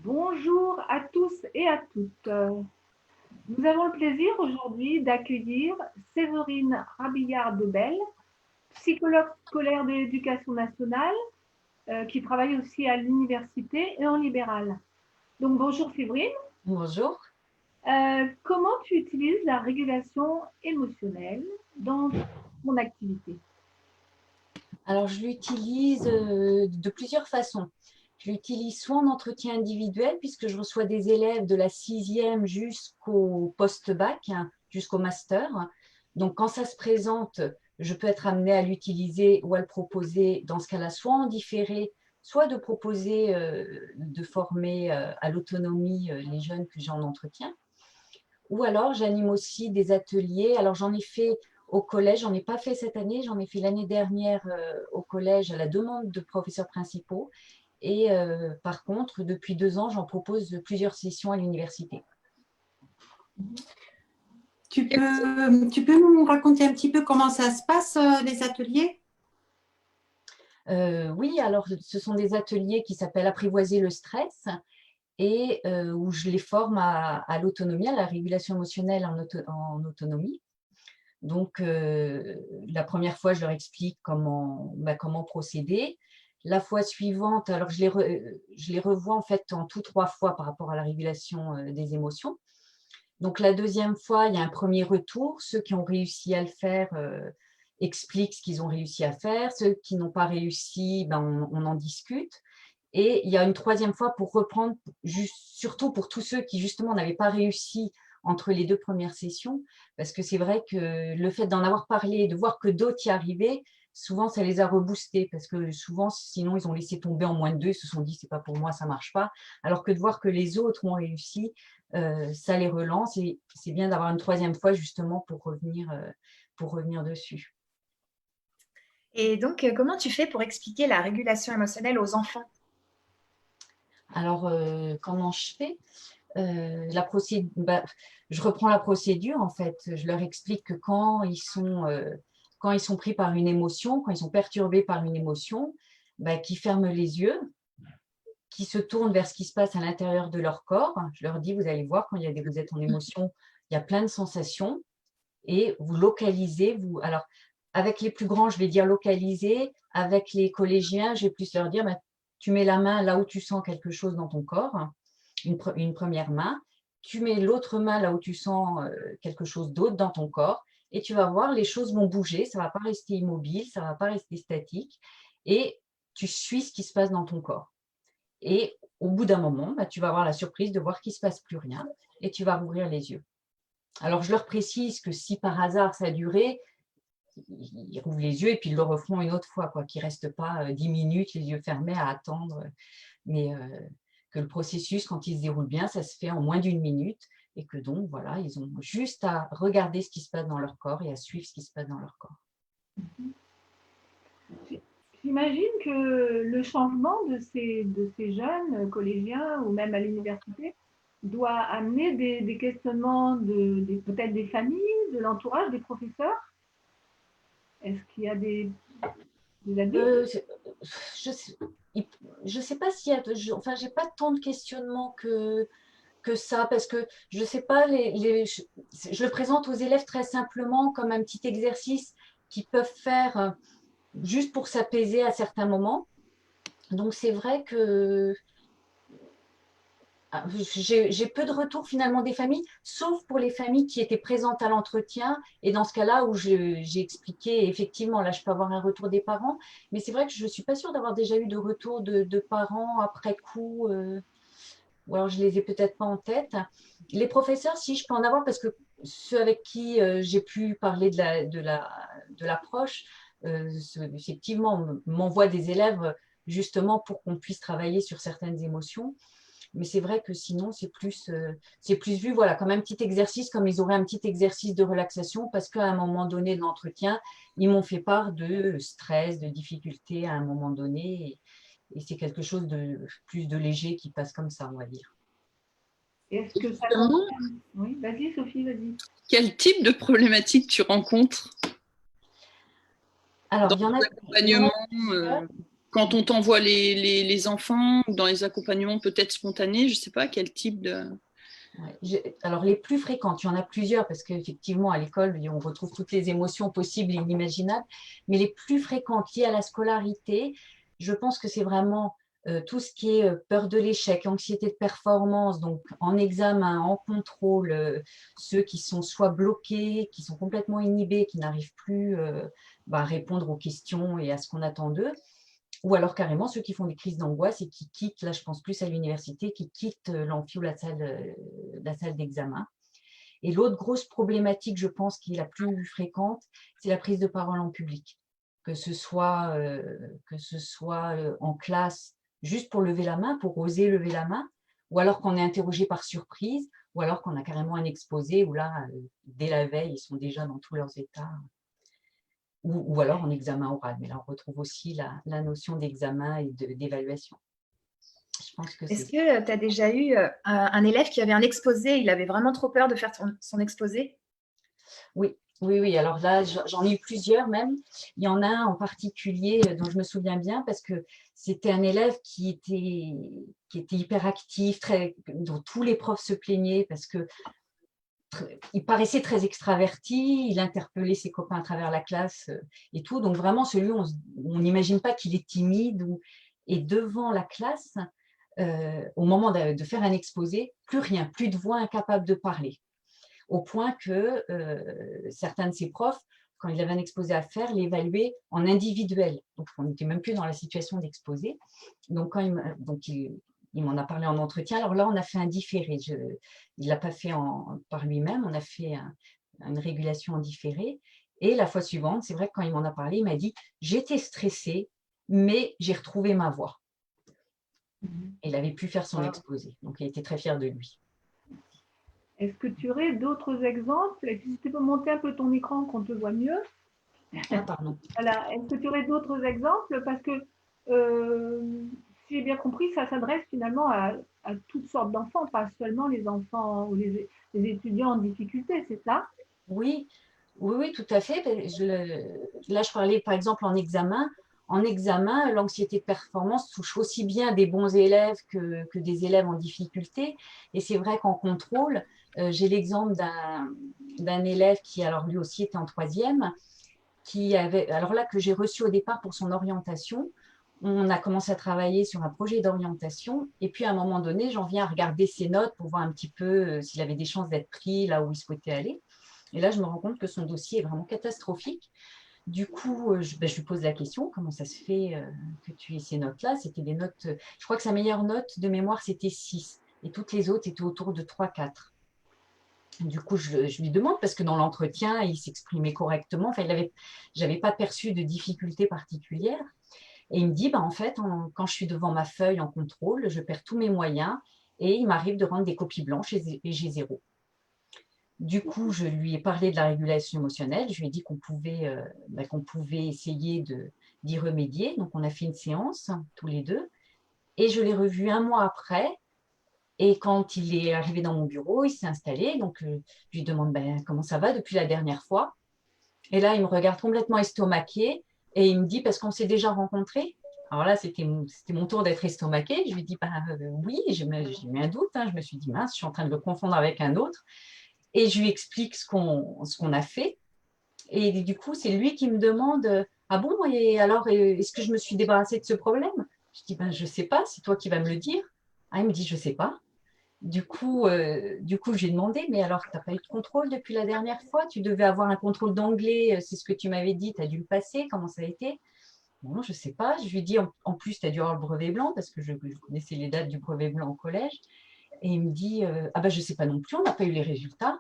Bonjour à tous et à toutes. Nous avons le plaisir aujourd'hui d'accueillir Séverine Rabillard-Debel, psychologue scolaire de l'éducation nationale, qui travaille aussi à l'université et en libéral. Donc bonjour Séverine. Bonjour. Comment tu utilises la régulation émotionnelle dans ton activité? Alors, je l'utilise de plusieurs façons. Je l'utilise soit en entretien individuel, puisque je reçois des élèves de la 6e jusqu'au post-bac, hein, jusqu'au master. Donc, quand ça se présente, je peux être amenée à l'utiliser ou à le proposer, dans ce cas-là, soit en différé, soit de proposer de former à l'autonomie les jeunes que j'ai en entretien. Ou alors, j'anime aussi des ateliers. Alors, j'en ai fait au collège, j'en ai pas fait cette année, j'en ai fait l'année dernière au collège à la demande de professeurs principaux. Et par contre, depuis 2 ans, j'en propose plusieurs sessions à l'université. Tu peux nous raconter un petit peu comment ça se passe, les ateliers? Oui, alors ce sont des ateliers qui s'appellent Apprivoiser le stress et où je les forme à l'autonomie, à la régulation émotionnelle en autonomie. Donc, la première fois, je leur explique comment procéder. La fois suivante, alors je les revois en fait en tout 3 fois par rapport à la régulation des émotions. Donc, la deuxième fois, il y a un premier retour. Ceux qui ont réussi à le faire expliquent ce qu'ils ont réussi à faire. Ceux qui n'ont pas réussi, ben, on en discute. Et il y a une troisième fois pour reprendre, surtout pour tous ceux qui justement n'avaient pas réussi entre les 2 premières sessions, parce que c'est vrai que le fait d'en avoir parlé, de voir que d'autres y arrivaient, souvent ça les a reboostés, parce que souvent sinon ils ont laissé tomber en moins de 2, ils se sont dit c'est pas pour moi, ça marche pas, alors que de voir que les autres ont réussi, ça les relance et c'est bien d'avoir une troisième fois justement pour revenir dessus. Et donc, comment tu fais pour expliquer la régulation émotionnelle aux enfants? Alors, comment je fais? Je reprends la procédure en fait. Je leur explique que quand ils sont pris par une émotion, quand ils sont perturbés par une émotion, qu'ils ferment les yeux, qu'ils se tournent vers ce qui se passe à l'intérieur de leur corps. Je leur dis, vous allez voir, quand vous êtes en émotion, il y a plein de sensations et vous localisez. Alors, avec les plus grands, je vais dire localiser. Avec les collégiens, je vais plus leur dire, tu mets la main là où tu sens quelque chose dans ton corps. Une première main, tu mets l'autre main là où tu sens quelque chose d'autre dans ton corps et tu vas voir, les choses vont bouger, ça ne va pas rester immobile, ça ne va pas rester statique et tu suis ce qui se passe dans ton corps. Et au bout d'un moment, tu vas avoir la surprise de voir qu'il ne se passe plus rien et tu vas rouvrir les yeux. Alors, je leur précise que si par hasard ça a duré, ils rouvrent les yeux et puis ils le referont une autre fois, qu'ils ne restent pas 10 minutes les yeux fermés à attendre. Mais que le processus, quand il se déroule bien, ça se fait en moins d'1 minute et que donc, voilà, ils ont juste à regarder ce qui se passe dans leur corps et à suivre ce qui se passe dans leur corps. J'imagine que le changement de ces jeunes collégiens ou même à l'université doit amener des questionnements peut-être des familles, de l'entourage, des professeurs. Est-ce qu'il y a des adultes? Je sais pas s'il y a, enfin, j'ai pas tant de questionnements que ça, parce que je sais pas, je le présente aux élèves très simplement comme un petit exercice qu'ils peuvent faire juste pour s'apaiser à certains moments. Donc c'est vrai que j'ai peu de retours finalement des familles, sauf pour les familles qui étaient présentes à l'entretien. Et dans ce cas-là où j'ai expliqué, effectivement, là, je peux avoir un retour des parents. Mais c'est vrai que je ne suis pas sûre d'avoir déjà eu de retour de parents après coup. Ou alors je les ai peut-être pas en tête. Les professeurs, si je peux en avoir, parce que ceux avec qui j'ai pu parler de l'approche, effectivement, m'envoient des élèves justement pour qu'on puisse travailler sur certaines émotions. Mais c'est vrai que sinon, c'est plus vu voilà, comme un petit exercice, comme ils auraient un petit exercice de relaxation, parce qu'à un moment donné de l'entretien, ils m'ont fait part de stress, de difficultés à un moment donné. Et c'est quelque chose de plus de léger qui passe comme ça, on va dire. Est-ce que ça concerne... Oui, vas-y Sophie, vas-y. Quel type de problématique tu rencontres Alors, dans l'accompagnement Quand on t'envoie les enfants ou dans les accompagnements peut-être spontanés, je ne sais pas quel type de… Ouais. Alors, les plus fréquentes, il y en a plusieurs parce qu'effectivement, à l'école, on retrouve toutes les émotions possibles et inimaginables, mais les plus fréquentes liées à la scolarité, je pense que c'est vraiment tout ce qui est peur de l'échec, anxiété de performance, donc en examen, en contrôle, ceux qui sont soit bloqués, qui sont complètement inhibés, qui n'arrivent plus à répondre aux questions et à ce qu'on attend d'eux. Ou alors carrément ceux qui font des crises d'angoisse et qui quittent, là je pense plus à l'université, qui quittent l'amphi ou la salle d'examen. Et l'autre grosse problématique, je pense, qui est la plus fréquente, c'est la prise de parole en public. Que ce soit en classe, juste pour lever la main, pour oser lever la main, ou alors qu'on est interrogé par surprise, ou alors qu'on a carrément un exposé où là, dès la veille, ils sont déjà dans tous leurs états. Ou alors en examen oral. Mais là, on retrouve aussi la notion d'examen et d'évaluation. Je pense que Est-ce que tu as déjà eu un élève qui avait un exposé, il avait vraiment trop peur de faire son exposé? Oui, oui, oui. Alors là, j'en ai eu plusieurs même. Il y en a un en particulier dont je me souviens bien parce que c'était un élève qui était hyperactif, dont tous les profs se plaignaient parce que il paraissait très extraverti, il interpellait ses copains à travers la classe et tout. Donc vraiment, celui où on n'imagine pas qu'il est timide. Et devant la classe, au moment de faire un exposé, plus rien, plus de voix, incapable de parler. Au point que certains de ses profs, quand il avait un exposé à faire, l'évaluaient en individuel. Donc on n'était même plus dans la situation d'exposé. Donc il m'en a parlé en entretien. Alors là, on a fait un différé. Il ne l'a pas fait par lui-même. On a fait une régulation en différé. Et la fois suivante, c'est vrai que quand il m'en a parlé, il m'a dit « J'étais stressée, mais j'ai retrouvé ma voix. » Il avait pu faire son exposé. Donc, il était très fier de lui. Est-ce que tu aurais d'autres exemples? Et puis, si tu peux monter un peu ton écran qu'on te voit mieux. Ah, pardon. Voilà. Est-ce que tu aurais d'autres exemples? Parce que, si j'ai bien compris, ça s'adresse finalement à toutes sortes d'enfants, pas seulement les enfants ou les étudiants en difficulté, c'est ça? Oui, oui, oui, tout à fait. Là, je parlais par exemple en examen. En examen, l'anxiété de performance touche aussi bien des bons élèves que des élèves en difficulté. Et c'est vrai qu'en contrôle, j'ai l'exemple d'un élève qui, alors lui aussi, était en troisième, alors là, que j'ai reçu au départ pour son orientation. On a commencé à travailler sur un projet d'orientation. Et puis, à un moment donné, j'en viens à regarder ses notes pour voir un petit peu s'il avait des chances d'être pris là où il souhaitait aller. Et là, je me rends compte que son dossier est vraiment catastrophique. Du coup, je lui pose la question, comment ça se fait que tu aies ces notes-là? C'était des notes, je crois que sa meilleure note de mémoire, c'était 6. Et toutes les autres étaient autour de 3-4. Du coup, je lui demande, parce que dans l'entretien, il s'exprimait correctement. Enfin, je n'avais pas perçu de difficultés particulières. Et il me dit, en fait, quand je suis devant ma feuille en contrôle, je perds tous mes moyens et il m'arrive de rendre des copies blanches et j'ai 0. Du coup, je lui ai parlé de la régulation émotionnelle. Je lui ai dit qu'on pouvait essayer d'y remédier. Donc, on a fait une séance, tous les deux. Et je l'ai revu un mois après. Et quand il est arrivé dans mon bureau, il s'est installé. Donc, je lui demande comment ça va depuis la dernière fois. Et là, il me regarde complètement estomaqué. Et il me dit, parce qu'on s'est déjà rencontrés. Alors là, c'était mon tour d'être estomaqué. Je lui dis, oui, j'ai eu un doute. Je me suis dit, mince, je suis en train de le confondre avec un autre. Et je lui explique ce qu'on a fait. Et du coup, c'est lui qui me demande, ah bon, et alors, est-ce que je me suis débarrassée de ce problème? Je dis, je ne sais pas, c'est toi qui vas me le dire. Ah, il me dit, je ne sais pas. Du coup, je lui ai demandé, mais alors, tu n'as pas eu de contrôle depuis la dernière fois? Tu devais avoir un contrôle d'anglais, c'est ce que tu m'avais dit, tu as dû le passer, comment ça a été? Bon, je ne sais pas. Je lui ai dit, en plus, tu as dû avoir le brevet blanc, parce que je connaissais les dates du brevet blanc au collège. Et il me dit, je ne sais pas non plus, on n'a pas eu les résultats.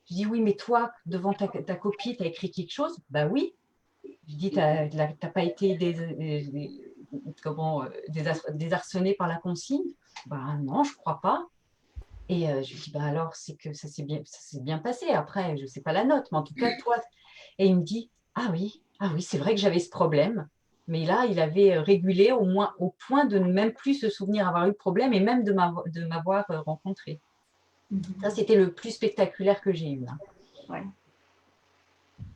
Je dis, oui, mais toi, devant ta copie, tu as écrit quelque chose? Bah oui. Je dis, tu n'as pas été désarçonné par la consigne? Bah non, je ne crois pas. Et je lui dis, alors, c'est que ça s'est bien passé. Après, je ne sais pas la note, mais en tout cas, toi. Et il me dit, ah oui, c'est vrai que j'avais ce problème. Mais là, il avait régulé au point de ne même plus se souvenir avoir eu de problème et même de m'avoir rencontré. Ça, c'était le plus spectaculaire que j'ai eu. Ouais.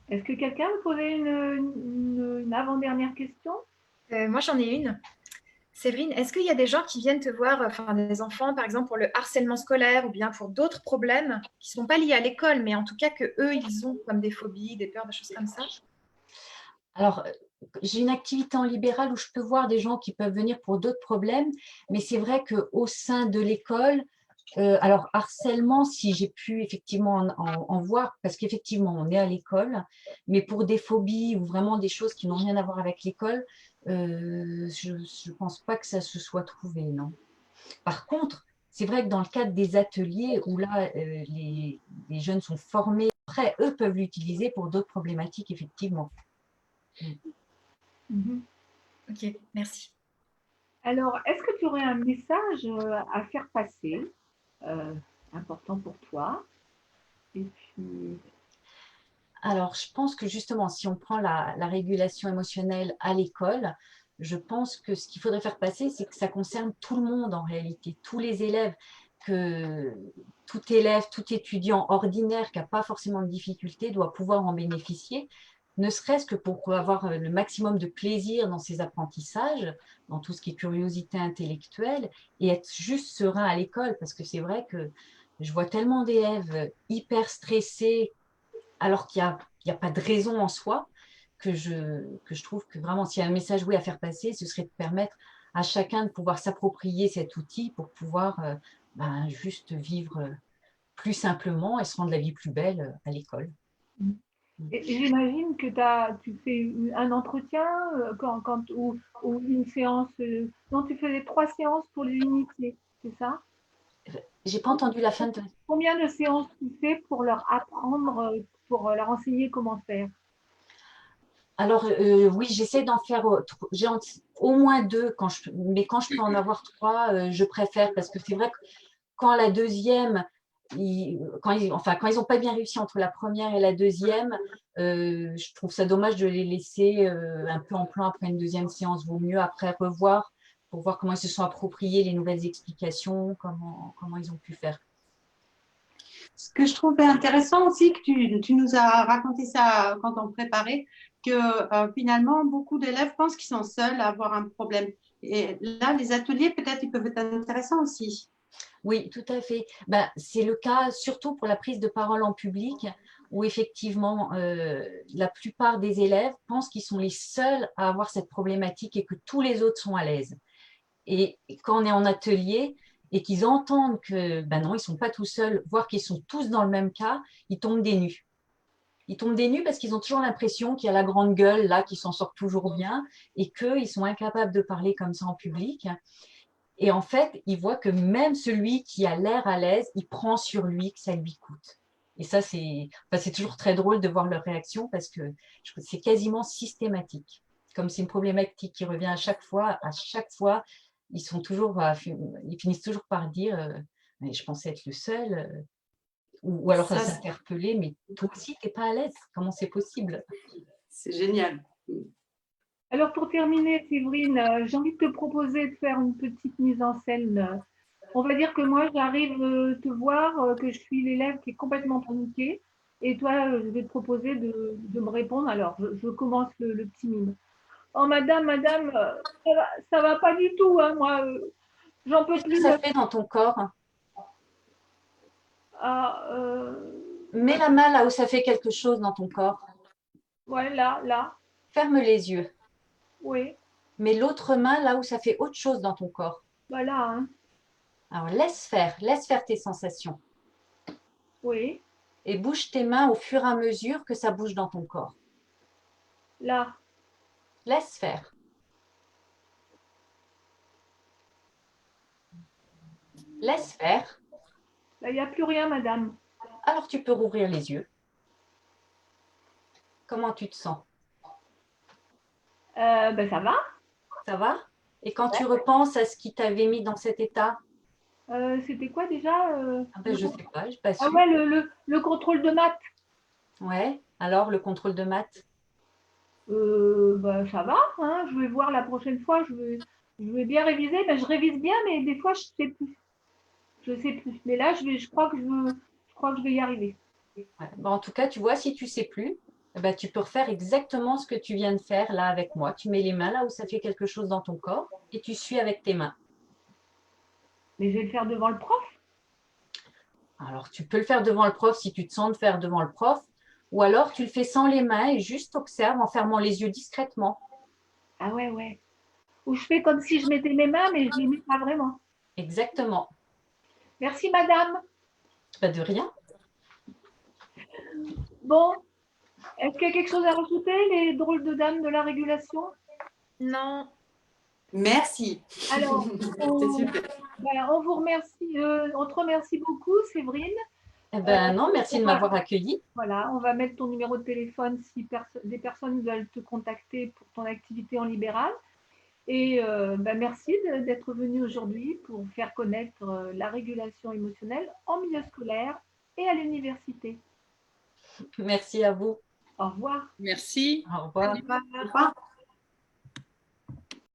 Est-ce que quelqu'un me posait une avant-dernière question? Moi, j'en ai une. Séverine, est-ce qu'il y a des gens qui viennent te voir, enfin des enfants, par exemple, pour le harcèlement scolaire ou bien pour d'autres problèmes qui ne sont pas liés à l'école, mais en tout cas que eux, ils ont comme des phobies, des peurs, des choses comme ça? Alors, j'ai une activité en libéral où je peux voir des gens qui peuvent venir pour d'autres problèmes, mais c'est vrai qu'au sein de l'école, alors harcèlement, si j'ai pu effectivement en voir, parce qu'effectivement, on est à l'école, mais pour des phobies ou vraiment des choses qui n'ont rien à voir avec l'école, je ne pense pas que ça se soit trouvé, non. Par contre, c'est vrai que dans le cadre des ateliers où là, les jeunes sont formés, après, eux peuvent l'utiliser pour d'autres problématiques, effectivement. Mhm. Ok, merci. Alors, est-ce que tu aurais un message à faire passer, euh, important pour toi? Et puis, Alors, je pense que justement, si on prend la régulation émotionnelle à l'école, je pense que ce qu'il faudrait faire passer, c'est que ça concerne tout le monde en réalité, tous les élèves, que tout élève, tout étudiant ordinaire qui n'a pas forcément de difficultés doit pouvoir en bénéficier, ne serait-ce que pour avoir le maximum de plaisir dans ses apprentissages, dans tout ce qui est curiosité intellectuelle, et être juste serein à l'école, parce que c'est vrai que je vois tellement d'élèves hyper stressés alors qu'il y a pas de raison en soi, que je trouve que vraiment, s'il y a un message oui à faire passer, ce serait de permettre à chacun de pouvoir s'approprier cet outil pour pouvoir juste vivre plus simplement et se rendre la vie plus belle à l'école. et j'imagine que tu fais un entretien ou une séance. Non, tu faisais 3 séances pour les initiés, c'est ça? J'ai pas entendu la fin de... Combien de séances tu fais pour leur apprendre, pour leur enseigner comment faire? Alors oui, j'essaie d'en faire au moins deux, mais quand je peux en avoir trois, je préfère parce que c'est vrai que quand la deuxième, quand ils n'ont pas bien réussi entre la première et la deuxième, je trouve ça dommage de les laisser un peu en plan après une deuxième séance. Vaut mieux après revoir pour voir comment ils se sont appropriés les nouvelles explications, comment ils ont pu faire. Ce que je trouvais intéressant aussi, que tu nous as raconté ça quand on préparait, que finalement, beaucoup d'élèves pensent qu'ils sont seuls à avoir un problème. Et là, les ateliers, peut-être, ils peuvent être intéressants aussi. Oui, tout à fait. Ben, c'est le cas surtout pour la prise de parole en public, où effectivement, la plupart des élèves pensent qu'ils sont les seuls à avoir cette problématique et que tous les autres sont à l'aise. Et quand on est en atelier et qu'ils entendent que ben non, ils ne sont pas tout seuls, voire qu'ils sont tous dans le même cas, ils tombent des nues. Ils tombent des nues parce qu'ils ont toujours l'impression qu'il y a la grande gueule là qui s'en sort toujours bien et qu'ils sont incapables de parler comme ça en public. Et en fait, il voit que même celui qui a l'air à l'aise, il prend sur lui que ça lui coûte. Et ça, c'est toujours très drôle de voir leur réaction parce que c'est quasiment systématique. Comme c'est une problématique qui revient à chaque fois, ils finissent toujours par dire mais je pensais être le seul, ou alors Ça, s'interpeller, mais toi aussi, tu n'es pas à l'aise. Comment c'est possible? c'est génial. Alors, pour terminer, Séverine, j'ai envie de te proposer de faire une petite mise en scène. On va dire que moi, j'arrive te voir, que je suis l'élève qui est complètement paniqué. Et toi, je vais te proposer de me répondre. Alors, je commence le petit mime. Oh, madame, ça va pas du tout, hein, moi, j'en peux Qu'est-ce que plus. ça fait dans ton corps? Ah, Mets la main là où ça fait quelque chose dans ton corps. ouais, là, Ferme les yeux. oui, Mets l'autre main là où ça fait autre chose dans ton corps. voilà, hein, Alors laisse faire tes sensations oui, et bouge tes mains au fur et à mesure que ça bouge dans ton corps. là. Laisse faire. Laisse faire. Là, il n'y a plus rien, madame. Alors tu peux rouvrir les yeux. Comment tu te sens? Ben, ça va. Ça va? Et quand tu repenses à ce qui t'avait mis dans cet état, C'était quoi déjà ah ben, je ne sais pas, je n'ai pas Ah su. ouais, le contrôle de maths. Ouais, alors le contrôle de maths. Ben, ça va, hein, je vais voir la prochaine fois. Je vais bien réviser. Ben, je révise bien, mais des fois, je sais plus. Je sais plus. Mais là, je crois que je crois que je vais y arriver. Ouais. Bon, en tout cas, tu vois, si tu sais plus, eh ben, tu peux refaire exactement ce que tu viens de faire là avec moi. Tu mets les mains là où ça fait quelque chose dans ton corps et tu suis avec tes mains. Mais je vais le faire devant le prof. Alors, tu peux le faire devant le prof si tu te sens de faire devant le prof, ou alors tu le fais sans les mains et juste observe en fermant les yeux discrètement. Ah ouais, ouais. Ou je fais comme si je mettais mes mains, mais je ne les mets pas vraiment. Exactement. Merci, madame. Pas de rien. Bon, est-ce qu'il y a quelque chose à rajouter, les drôles de dames de la régulation? Non. Merci. Alors, C'est super. on vous remercie, on te remercie beaucoup, Séverine. Eh ben non, merci de m'avoir accueilli. Voilà, on va mettre ton numéro de téléphone si des personnes veulent te contacter pour ton activité en libéral. Et merci d'être venu aujourd'hui pour faire connaître la régulation émotionnelle en milieu scolaire et à l'université. Merci à vous. Au revoir. Merci. Au revoir. Au revoir. Au revoir.